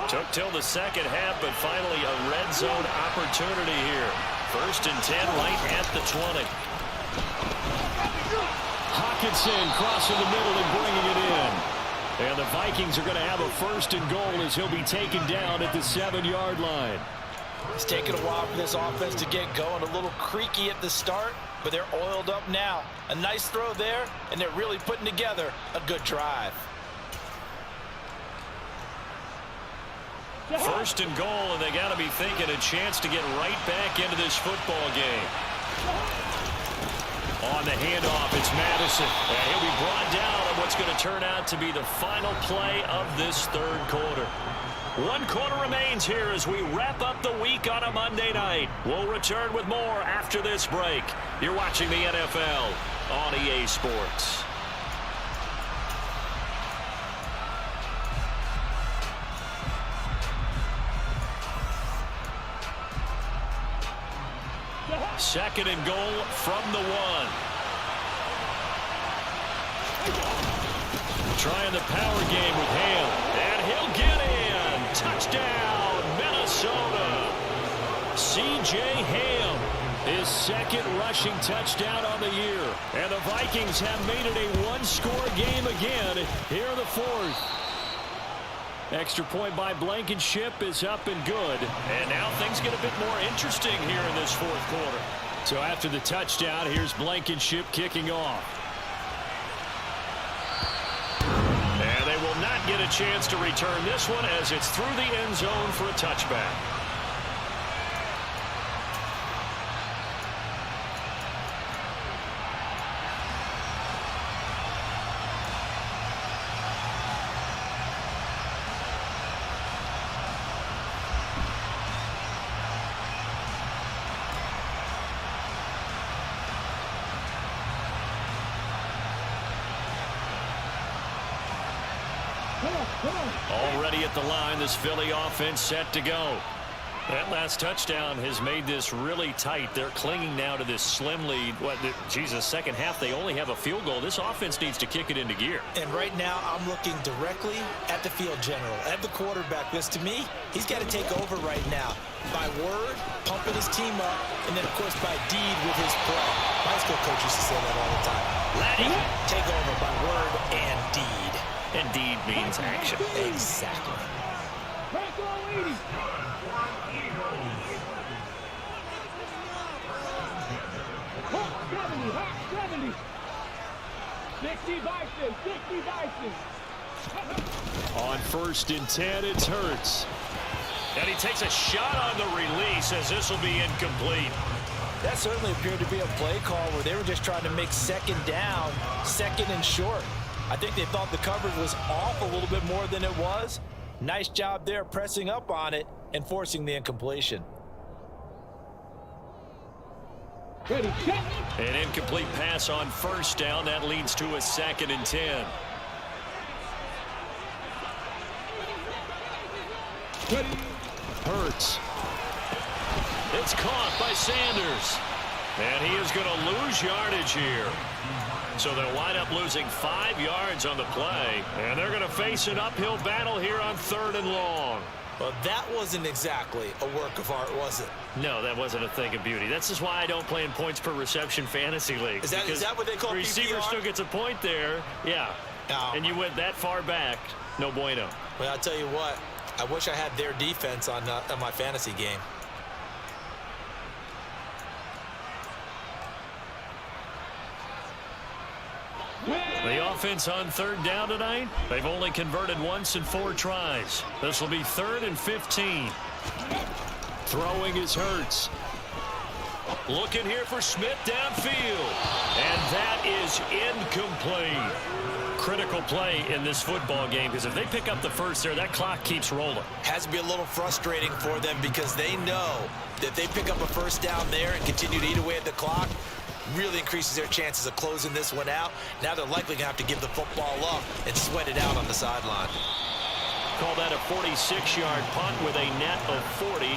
Took till the second half, but finally a red zone opportunity here. 1st and 10 right at the 20. Hawkinson crossing the middle and bringing it in. And the Vikings are going to have a 1st and goal as he'll be taken down at the 7-yard line. It's taken a while for this offense to get going. A little creaky at the start, but they're oiled up now. A nice throw there, and they're really putting together a good drive. 1st and goal, and they got to be thinking a chance to get right back into this football game. On the handoff, it's Madison. And he'll be brought down on what's going to turn out to be the final play of this 3rd quarter. 1 quarter remains here as we wrap up the week on a Monday night. We'll return with more after this break. You're watching the NFL on EA Sports. Second and goal from the 1. Trying the power game with Ham. And he'll get in. Touchdown, Minnesota. C.J. Ham, his 2nd rushing touchdown on the year. And the Vikings have made it a 1-score game again here in the 4th. Extra point by Blankenship is up and good. And now things get a bit more interesting here in this 4th quarter. So after the touchdown, here's Blankenship kicking off. And they will not get a chance to return this one as it's through the end zone for a touchback. Already at the line, this Philly offense set to go. That last touchdown has made this really tight. They're clinging now to this slim lead. Second half, they only have a field goal. This offense needs to kick it into gear. And right now, I'm looking directly at the field general, at the quarterback. Because to me, he's got to take over right now. By word, pumping his team up, and then, of course, by deed with his play. My school coach used to say that all the time. Laddie. Take over by word and deed. And deed means action. Exactly. Back on 80. Hot 70. 60 Vikings. 60 Vikings. On 1st and 10, it's Hurts. And he takes a shot on the release as this will be incomplete. That certainly appeared to be a play call where they were just trying to make 2nd down, 2nd and short. I think they thought the coverage was off a little bit more than it was. Nice job there pressing up on it and forcing the incompletion. Ready, set. An incomplete pass on first down. That leads to a 2nd and 10. Ready. Hurts. It's caught by Sanders. And he is going to lose yardage here. So they'll wind up losing 5 yards on the play. And they're going to face an uphill battle here on 3rd and long. Well, that wasn't exactly a work of art, was it? No, that wasn't a thing of beauty. That's just why I don't play in points per reception fantasy league. Is that what they call receiver PPR? still gets a point there. Yeah. No. And you went that far back. No bueno. Well, I'll tell you what. I wish I had their defense on my fantasy game. The offense on 3rd down tonight, they've only converted once in 4 tries. This will be 3rd and 15. Throwing is Hurts. Looking here for Smith downfield. And that is incomplete. Critical play in this football game, because if they pick up the first there, that clock keeps rolling. Has to be a little frustrating for them because they know that if they pick up a first down there and continue to eat away at the clock, really increases their chances of closing this one out. Now they're likely going to have to give the football up and sweat it out on the sideline. Call that a 46-yard punt with a net of 40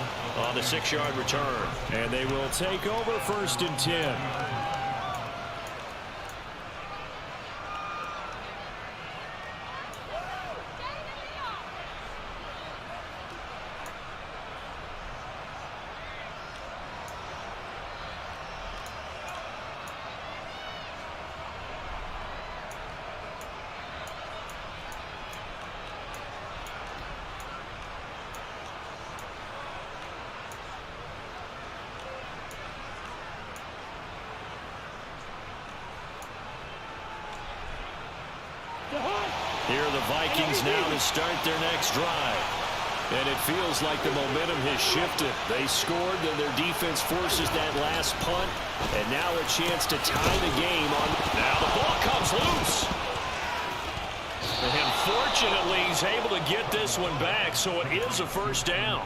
on the 6-yard return. And they will take over 1st and 10. Here are the Vikings now to start their next drive. And it feels like the momentum has shifted. They scored, then their defense forces that last punt. And now a chance to tie the game on. Now the ball comes loose. And fortunately, he's able to get this one back, so it is a 1st down.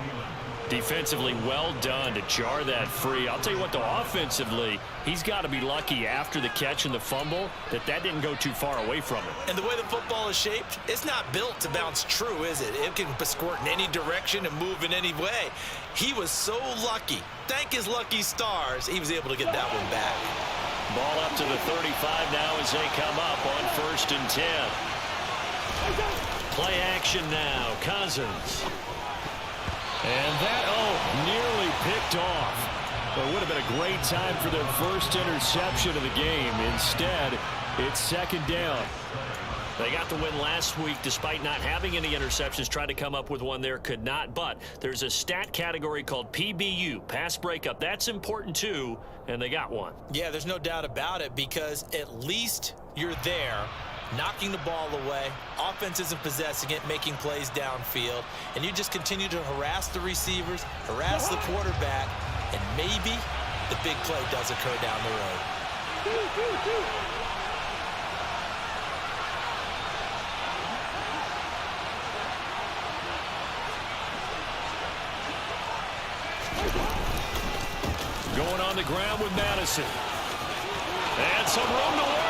Defensively, well done to jar that free. I'll tell you what, though, offensively, he's got to be lucky after the catch and the fumble that didn't go too far away from him. And the way the football is shaped, it's not built to bounce true, is it? It can squirt in any direction and move in any way. He was so lucky. Thank his lucky stars, he was able to get that one back. Ball up to the 35 now as they come up on 1st and 10. Play action now. Cousins. And that, nearly picked off. Well, it would have been a great time for their first interception of the game. Instead, it's 2nd down. They got the win last week despite not having any interceptions. Tried to come up with one there, could not. But there's a stat category called PBU, pass breakup. That's important too, and they got one. Yeah, there's no doubt about it because at least you're there, knocking the ball away. Offense isn't possessing it, making plays downfield. And you just continue to harass the receivers, harass the quarterback, and maybe the big play does occur down the road. Going on the ground with Madison. And some room to work.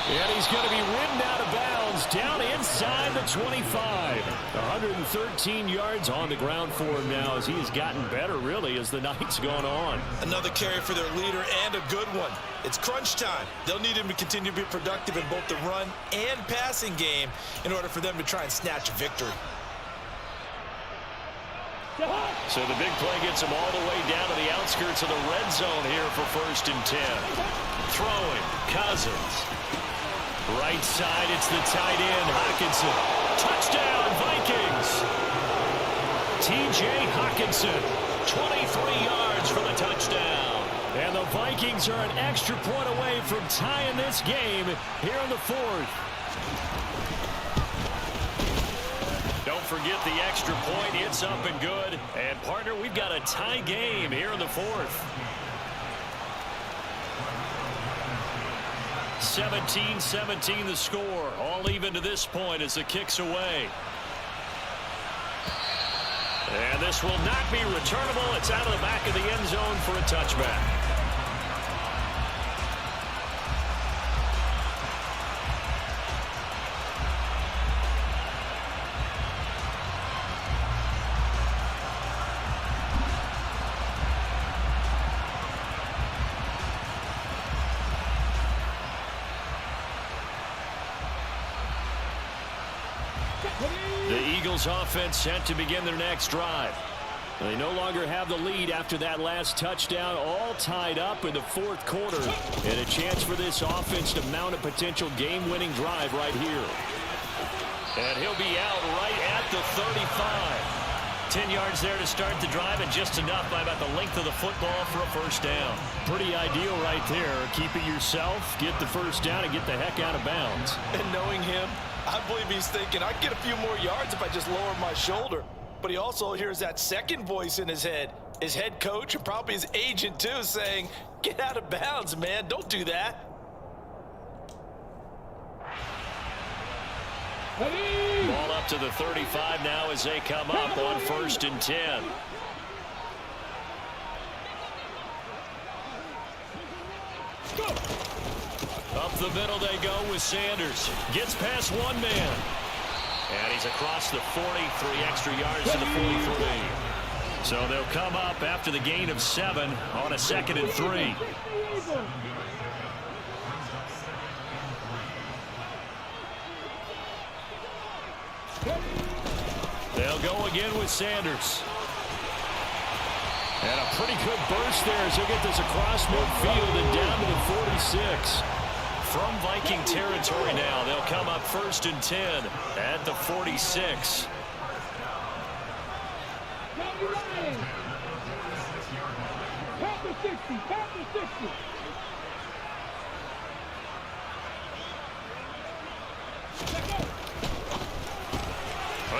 And he's going to be ridden out of bounds down inside the 25. 113 yards on the ground for him now as he has gotten better, really, as the night's gone on. Another carry for their leader and a good one. It's crunch time. They'll need him to continue to be productive in both the run and passing game in order for them to try and snatch a victory. So the big play gets him all the way down to the outskirts of the red zone here for 1st and 10. Throwing, Cousins. Right side, it's the tight end, Hockenson. Touchdown, Vikings. T.J. Hockenson, 23 yards for the touchdown. And the Vikings are an extra point away from tying this game here in the 4th. Don't forget the extra point. It's up and good. And, partner, we've got a tie game here in the 4th. 17-17 the score. All even to this point as the kick's away. And this will not be returnable. It's out of the back of the end zone for a touchback. The Eagles offense set to begin their next drive. They no longer have the lead after that last touchdown, all tied up in the fourth quarter. And a chance for this offense to mount a potential game-winning drive right here. And he'll be out right at the 35. 10 yards there to start the drive, and just enough by about the length of the football for a first down. Pretty ideal right there. Keep it yourself, get the first down, and get the heck out of bounds. And knowing him, I believe he's thinking, I can get a few more yards if I just lower my shoulder. But he also hears that second voice in his head, his head coach and probably his agent too, saying, get out of bounds, man. Don't do that. Ball up to the 35 now as they come up on 1st and 10. Up the middle they go with Sanders. Gets past one man. And he's across the 40, 3 extra yards to the 43. So they'll come up after the gain of 7 on a 2nd and 3. They'll go again with Sanders. And a pretty good burst there as he'll get this across midfield and down to the 46. From Viking territory now, they'll come up 1st and 10 at the 46. Pass the 60, pass the 60.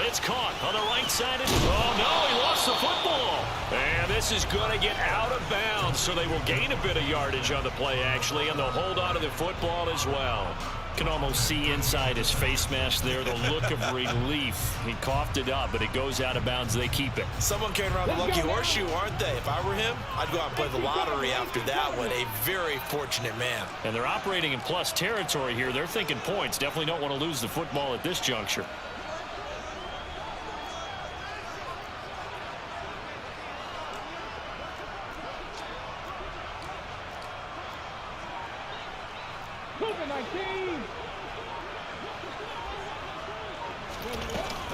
It's caught on the right side. Oh, no, he lost the football. And this is going to get out of bounds, so they will gain a bit of yardage on the play, actually, and they'll hold on to the football as well. Can almost see inside his face mask there, the look of relief. He coughed it up, but it goes out of bounds. They keep it. Someone carrying around the lucky horseshoe, aren't they? If I were him, I'd go out and play the lottery after that one. A very fortunate man. And they're operating in plus territory here. They're thinking points. Definitely don't want to lose the football at this juncture.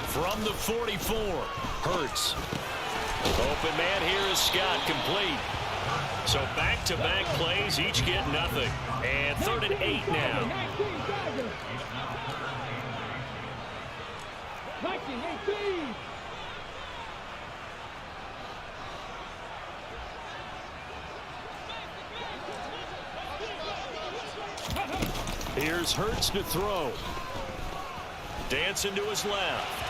From the 44, Hurts. Open man here is Scott, complete. So back-to-back plays, each get nothing. And 3rd and 8 now. 19-18. Here's Hurts to throw. Dancing to his left.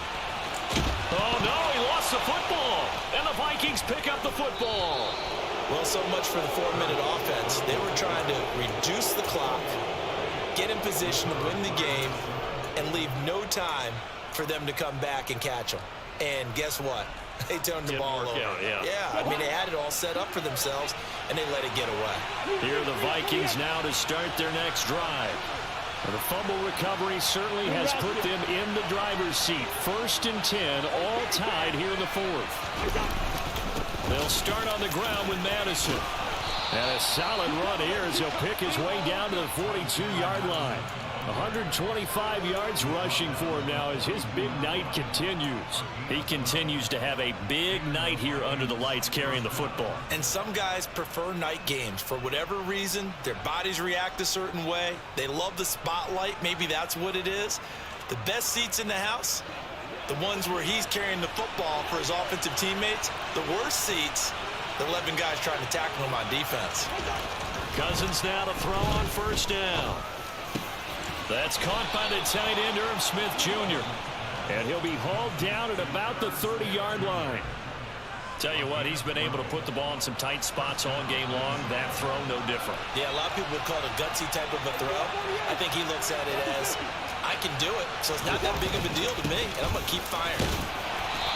Oh, no, he lost the football. And the Vikings pick up the football. Well, so much for the 4-minute offense. They were trying to reduce the clock, get in position to win the game, and leave no time for them to come back and catch them. And guess what? They turned the ball over. Yeah, I mean, they had it all set up for themselves, and they let it get away. Here are the Vikings now to start their next drive. The fumble recovery certainly has put them in the driver's seat. 1st and 10, all tied here in the 4th. They'll start on the ground with Madison. And a solid run here as he'll pick his way down to the 42-yard line. 125 yards rushing for him now as his big night continues. He continues to have a big night here under the lights carrying the football. And some guys prefer night games. For whatever reason, their bodies react a certain way. They love the spotlight. Maybe that's what it is. The best seats in the house, the ones where he's carrying the football for his offensive teammates. The worst seats, the 11 guys trying to tackle him on defense. Cousins now to throw on 1st down. That's caught by the tight end, Irv Smith Jr. And he'll be hauled down at about the 30-yard line. Tell you what, he's been able to put the ball in some tight spots all game long. That throw, no different. Yeah, a lot of people would call it a gutsy type of a throw. I think he looks at it as, I can do it, so it's not that big of a deal to me, and I'm going to keep firing.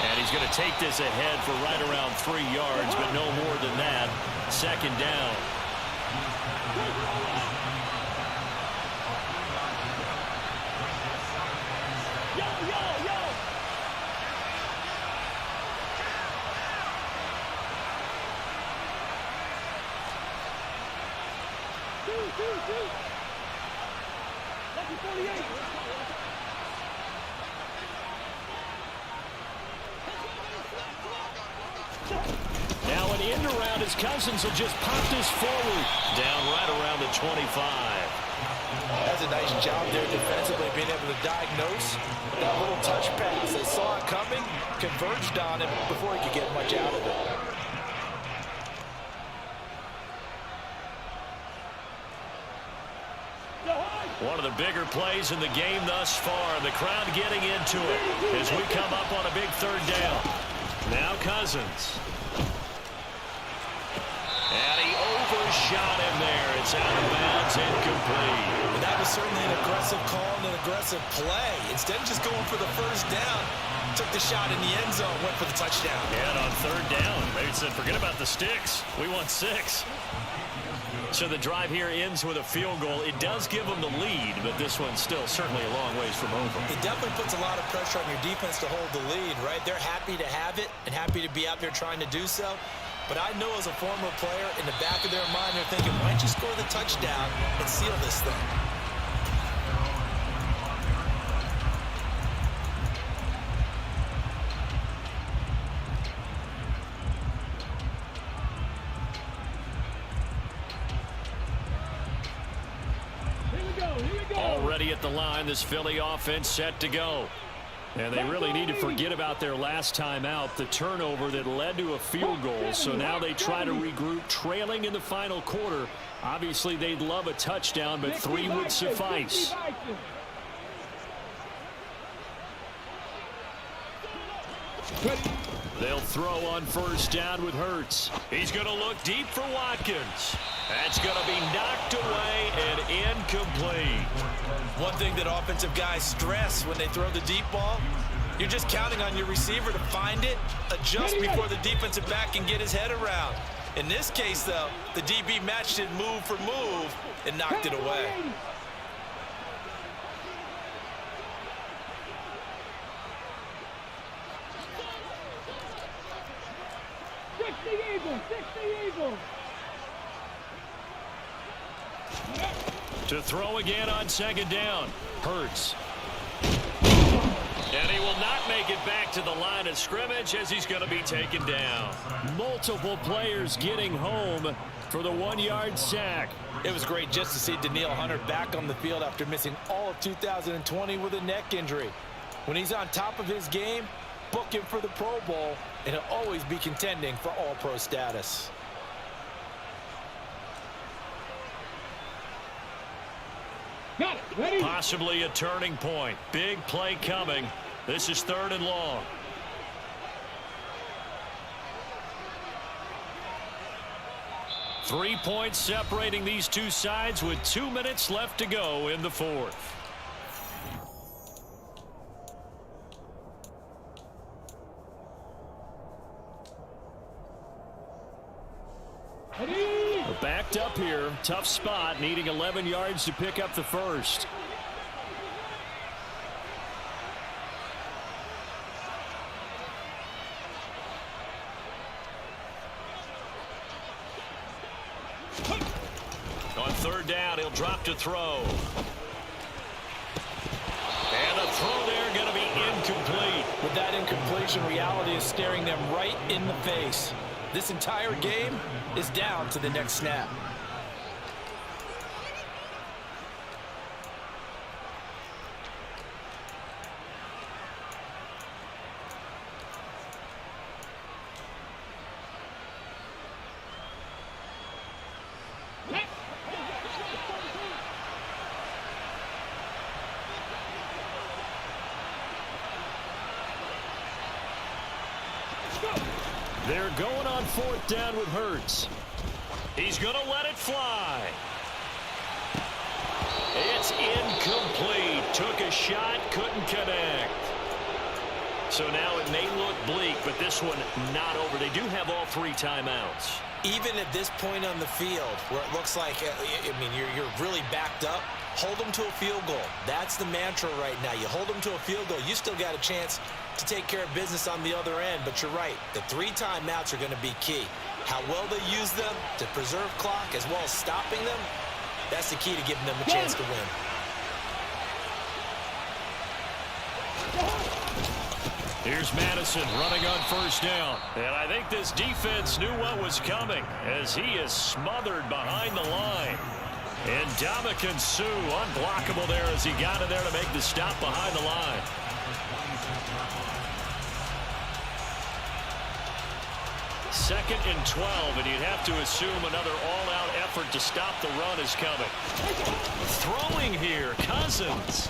And he's going to take this ahead for right around 3 yards, but no more than that. Second down. Now an end around as Cousins will just pop this forward. Down right around the 25. That's a nice job there defensively, being able to diagnose that little touch pass. They saw it coming, converged on him before he could get much out of it. One of the bigger plays in the game thus far. The crowd getting into it as we come up on a big third down. Now Cousins. And he overshot him there. It's out of bounds, incomplete. And that was certainly an aggressive call and an aggressive play. Instead of just going for the first down, took the shot in the end zone, went for the touchdown. Yeah, and on third down, they said, forget about the sticks. We want 6. So the drive here ends with a field goal. It does give them the lead, but this one's still certainly a long ways from over. It definitely puts a lot of pressure on your defense to hold the lead, right? They're happy to have it and happy to be out there trying to do so. But I know as a former player, in the back of their mind, they're thinking, why don't you score the touchdown and seal this thing? Already at the line, this Philly offense set to go. And they really need to forget about their last time out, the turnover that led to a field goal. So now they try to regroup, trailing in the final quarter. Obviously, they'd love a touchdown, but 3 would suffice. They'll throw on first down with Hurts. He's going to look deep for Watkins. That's going to be knocked away and incomplete. One thing that offensive guys stress when they throw the deep ball, you're just counting on your receiver to find it, adjust before the defensive back can get his head around. In this case, though, the DB matched it move for move and knocked it away. To throw again on second down. Hurts. And he will not make it back to the line of scrimmage as he's going to be taken down. Multiple players getting home for the 1-yard sack. It was great just to see Danielle Hunter back on the field after missing all of 2020 with a neck injury. When he's on top of his game, book him for the Pro Bowl, and he'll always be contending for All-Pro status. Possibly a turning point. Big play coming. This is 3rd and long. Three points separating these two sides with 2 minutes left to go in the 4th. Backed up here. Tough spot, needing 11 yards to pick up the first. On 3rd down, he'll drop to throw. And the throw there going to be incomplete. With that incompletion, reality is staring them right in the face. This entire game is down to the next snap. They're going on 4th down with Hurts. He's going to let it fly. It's incomplete. Took a shot, couldn't connect. So now it may look bleak, but this one not over. They do have all 3 timeouts. Even at this point on the field, where it looks like, you're really backed up, hold them to a field goal. That's the mantra right now. You hold them to a field goal, you still got a chance to take care of business on the other end. But you're right, the 3 timeouts are going to be key. How well they use them to preserve clock as well as stopping them, that's the key to giving them a chance to win. Here's Madison running on first down. And I think this defense knew what was coming as he is smothered behind the line. And Ndamukong Suh unblockable there as he got in there to make the stop behind the line. Second and 12, and you'd have to assume another all-out effort to stop the run is coming. Throwing here, Cousins.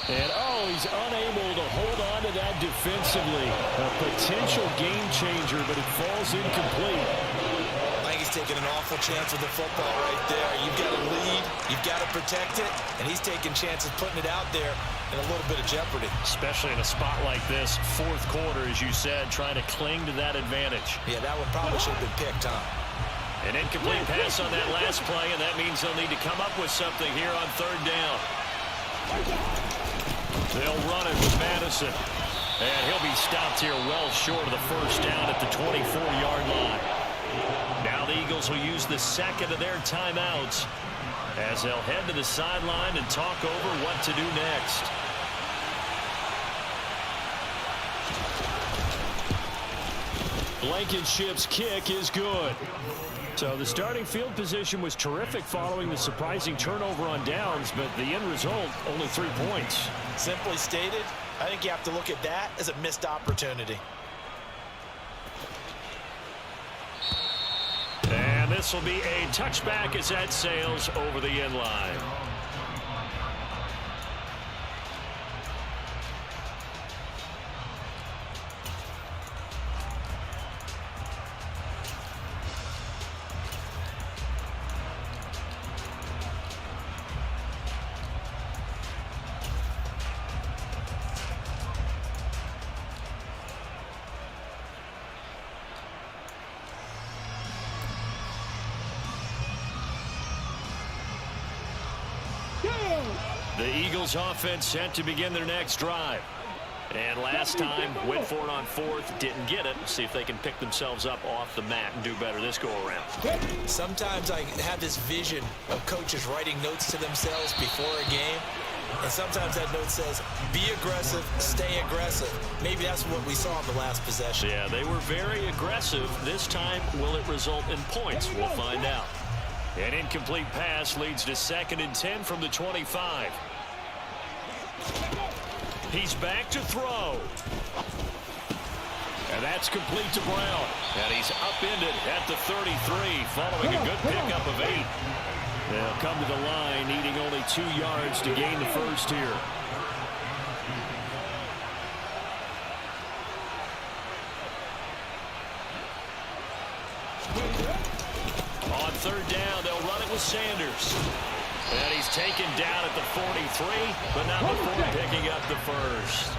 And, he's unable to hold on to that defensively. A potential game changer, but it falls incomplete. I think he's taking an awful chance with the football right there. You've got to lead, you've got to protect it, and he's taking chances putting it out there in a little bit of jeopardy. Especially in a spot like this, fourth quarter, as you said, trying to cling to that advantage. Yeah, that one probably should have been picked, huh? An incomplete pass on that last play, and that means they'll need to come up with something here on third down. They'll run it with Madison. And he'll be stopped here well short of the first down at the 24-yard line. Now the Eagles will use the second of their timeouts as they'll head to the sideline and talk over what to do next. Blankenship's kick is good. So the starting field position was terrific following the surprising turnover on downs, but the end result, only 3 points. Simply stated, I think you have to look at that as a missed opportunity. And this will be a touchback as that sails over the end line. The Eagles offense set to begin their next drive. And last time, went for it on fourth, didn't get it. See if they can pick themselves up off the mat and do better this go-around. Sometimes I have this vision of coaches writing notes to themselves before a game. And sometimes that note says, be aggressive, stay aggressive. Maybe that's what we saw in the last possession. Yeah, they were very aggressive. This time, will it result in points? We'll find out. An incomplete pass leads to 2nd and 10 from the 25. He's back to throw. And that's complete to Brown. And he's upended at the 33 following a good pickup of 8. They'll come to the line needing only 2 yards to gain the first here. On third down, they'll run it with Sanders. And he's taken down at the 43, but not before picking up the first.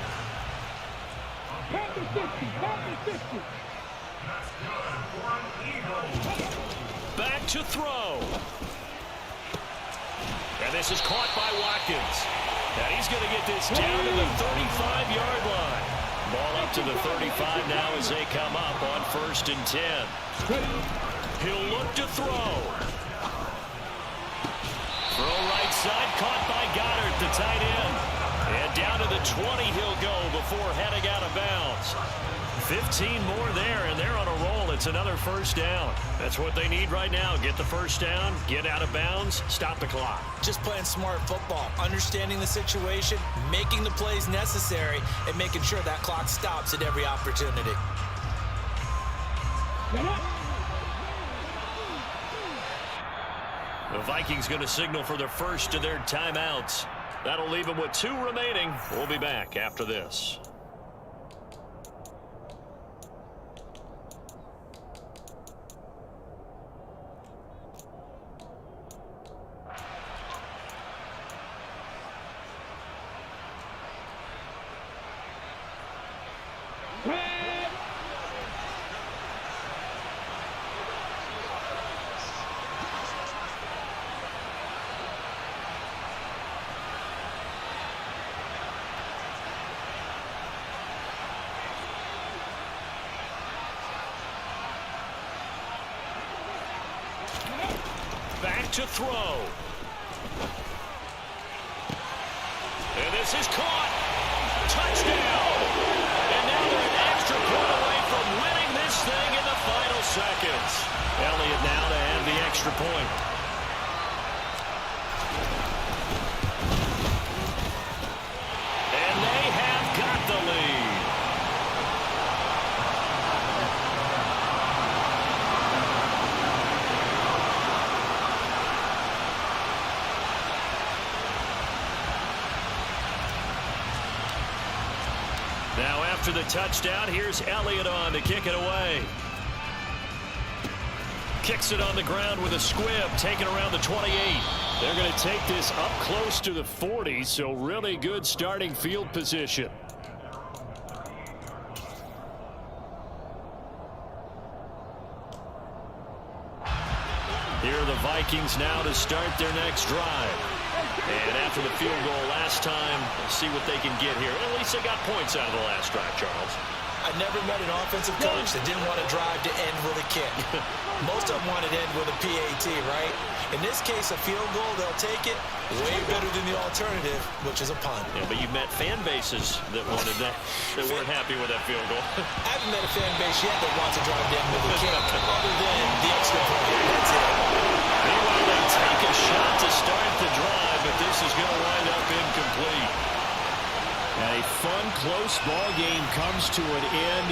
Back to throw. And this is caught by Watkins. And he's going to get this down to the 35-yard line. Ball up to the 35 now as they come up on 1st and 10. He'll look to throw. Throw right side, caught by Goddard, the tight end. And down to the 20 he'll go before heading out of bounds. 15 more there, and they're on a roll. It's another first down. That's what they need right now. Get the first down, get out of bounds, stop the clock. Just playing smart football, understanding the situation, making the plays necessary, and making sure that clock stops at every opportunity. The Vikings going to signal for the first of their timeouts. That'll leave them with 2 remaining. We'll be back after this. to throw. And this is caught. Touchdown. And now they're an extra point away from winning this thing in the final seconds. Elliott now to have the extra point. And they have got the lead. Now after the touchdown, here's Elliott on to kick it away. Kicks it on the ground with a squib, taken around the 28. They're going to take this up close to the 40, so really good starting field position. Here are the Vikings now to start their next drive. And after the field goal last time, let's see what they can get here. At least they got points out of the last drive, Charles. I never met an offensive coach that didn't want to drive to end with a kick. Most of them wanted to end with a PAT, right? In this case, a field goal, they'll take it. Way better than the alternative, which is a punt. Yeah, but you've met fan bases that wanted that, that weren't happy with that field goal. I haven't met a fan base yet that wants to drive to end with a kick, other than the extra point. That's it. Meanwhile, they take a shot to start the drive, but this is going to wind up incomplete. And a fun, close ball game comes to an end.